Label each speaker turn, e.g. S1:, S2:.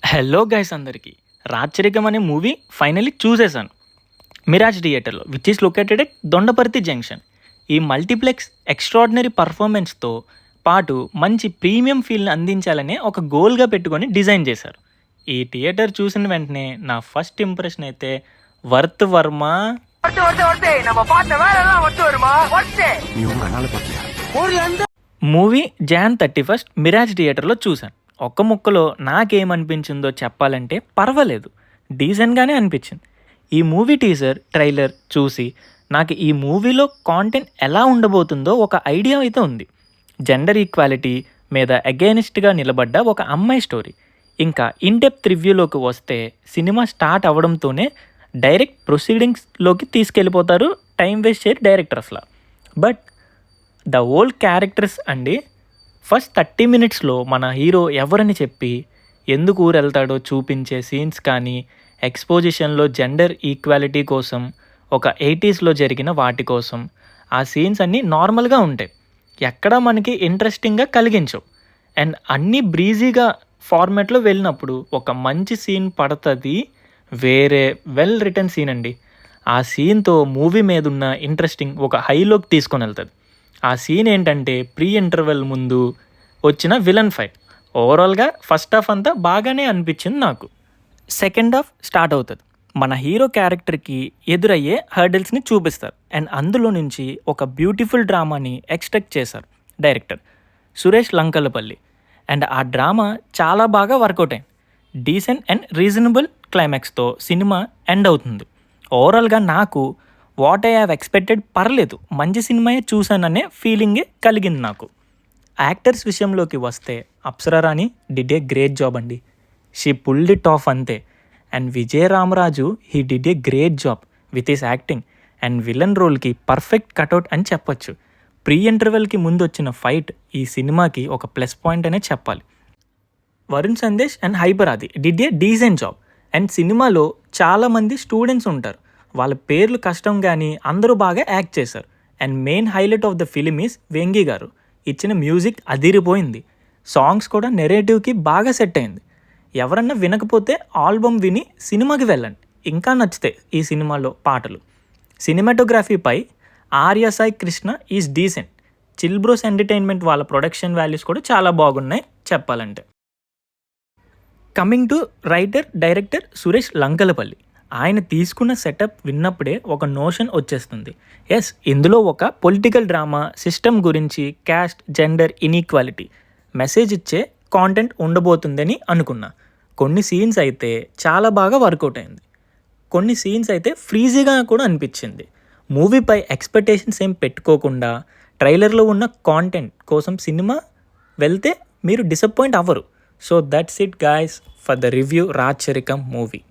S1: Hello guys అందరికీ. 'రాచరికం' అనే మూవీ ఫైనల్లీ చూసేశాను. మిరాజ్ థియేటర్‌లో which is located at Dondaparthy junction. ఈ మల్టీప్లెక్స్ ఎక్స్‌ట్రార్డినరీ పర్ఫార్మెన్స్‌తో పాటు మంచి ప్రీమియం ఫీల్‌ని అందించాలనే ఒక గోల్‌గా పెట్టుకొని డిజైన్ చేశారు. ఈ థియేటర్ చూసిన వెంటనే నా ఫస్ట్ ఇంప్రెషన్ అయితే వర్త్ వర్మ. మూవీ జాన్ 31 మిరాజ్ థియేటర్లో చూశాను. ఒక్క ముక్కలో నాకేమనిపించిందో చెప్పాలంటే పర్వాలేదు, డీసెంట్గానే అనిపించింది. ఈ మూవీ టీజర్ ట్రైలర్ చూసి నాకు ఈ మూవీలో కాంటెంట్ ఎలా ఉండబోతుందో ఒక ఐడియా అయితే ఉంది. జెండర్ ఈక్వాలిటీ మీద అగైనిస్ట్గా నిలబడ్డ ఒక అమ్మాయి స్టోరీ. ఇంకా ఇన్డెప్త్ రివ్యూలోకి వస్తే సినిమా స్టార్ట్ అవ్వడంతోనే డైరెక్ట్ ప్రొసీడింగ్స్లోకి తీసుకెళ్ళిపోతారు, టైం వేస్ట్ చేయరు డైరెక్టర్ అసలు. బట్ ద ఓల్డ్ క్యారెక్టర్స్ అండి, ఫస్ట్ 30 మినిట్స్లో మన హీరో ఎవరని చెప్పి ఎందుకు ఊరు వెళ్తాడో చూపించే సీన్స్ కానీ, ఎక్స్పోజిషన్లో జెండర్ ఈక్వాలిటీ కోసం, ఒక 80స్లో జరిగిన వాటి కోసం ఆ సీన్స్ అన్నీ నార్మల్గా ఉంటాయి, ఎక్కడా మనకి ఇంట్రెస్టింగ్గా కలిగించవు. అండ్ అన్నీ బ్రీజీగా ఫార్మాట్లో వెళ్ళినప్పుడు ఒక మంచి సీన్ పడుతుంది, వేరే వెల్ రిటర్న్ సీన్ అండి. ఆ సీన్తో మూవీ మీద ఉన్న ఇంట్రెస్టింగ్ ఒక హైలోకి తీసుకొని వెళ్తుంది. ఆ సీన్ ఏంటంటే ప్రీ ఇంటర్వెల్ ముందు వచ్చిన విలన్ ఫైట్. ఓవరాల్గా ఫస్ట్ హాఫ్ అంతా బాగానే అనిపించింది నాకు. సెకండ్ హాఫ్ స్టార్ట్ అవుతుంది. మన హీరో క్యారెక్టర్కి ఎదురయ్యే హర్డిల్స్ని చూపిస్తారు. అండ్ అందులో నుంచి ఒక బ్యూటిఫుల్ డ్రామాని ఎక్స్ట్రాక్ట్ చేశారు డైరెక్టర్ సురేష్ లంకలపల్లి. అండ్ ఆ డ్రామా చాలా బాగా వర్కౌట్ అయింది. డీసెంట్ అండ్ రీజనబుల్ క్లైమాక్స్తో సినిమా ఎండ్ అవుతుంది. ఓవరాల్గా నాకు వాట్ ఐ హ్యావ్ ఎక్స్పెక్టెడ్ పర్లేదు, మంచి సినిమాయే చూశాననే ఫీలింగే కలిగింది నాకు. యాక్టర్స్ విషయంలోకి వస్తే Apsara Rani did a great job అండి. షీ పుల్డ్ ఇట్ ఆఫ్ అంతే. And Vijay Ramaraju he did a great job with his acting. And villain రోల్కి పర్ఫెక్ట్ కటౌట్ అని చెప్పొచ్చు. ప్రీ ఇంటర్వెల్కి ముందు వచ్చిన ఫైట్ ఈ సినిమాకి ఒక ప్లస్ పాయింట్ అనే చెప్పాలి. వరుణ్ సందేశ్ అండ్ హైపర్ ఆది did a decent job. And సినిమాలో చాలామంది స్టూడెంట్స్ ఉంటారు, వాళ్ళ పేర్లు కష్టం కానీ అందరూ బాగా యాక్ట్ చేశారు. And main highlight of the film is Venky గారు ఇచ్చిన మ్యూజిక్ అదిరిపోయింది. సాంగ్స్ కూడా నెరేటివ్కి బాగా సెట్ అయింది. ఎవరన్నా వినకపోతే ఆల్బమ్ విని సినిమాకి వెళ్ళండి, ఇంకా నచ్చితే ఈ సినిమాలో పాటలు. సినిమాటోగ్రఫీపై Arya Sai Krishna is decent. Chill Bros entertainment వాళ్ళ ప్రొడక్షన్ వాల్యూస్ కూడా చాలా బాగున్నాయి చెప్పాలంటే. Coming to writer director Suresh Lankalapalli, ఆయన తీసుకున్న సెటప్ విన్నప్పుడే ఒక నోషన్ వచ్చేస్తుంది. ఎస్, ఇందులో ఒక పొలిటికల్ డ్రామా, సిస్టమ్ గురించి, క్యాస్ట్, జెండర్ ఇన్ఈక్వాలిటీ మెసేజ్ ఇచ్చే కాంటెంట్ ఉండబోతుందని అనుకున్నా. కొన్ని సీన్స్ అయితే చాలా బాగా వర్కౌట్ అయింది, కొన్ని సీన్స్ అయితే ఫ్రీజీగా కూడా అనిపించింది. మూవీపై ఎక్స్పెక్టేషన్స్ ఏం పెట్టుకోకుండా ట్రైలర్లో ఉన్న కాంటెంట్ కోసం సినిమా వెళ్తే మీరు డిసప్పాయింట్ అవ్వరు. So that's it guys for the review Racharikam movie.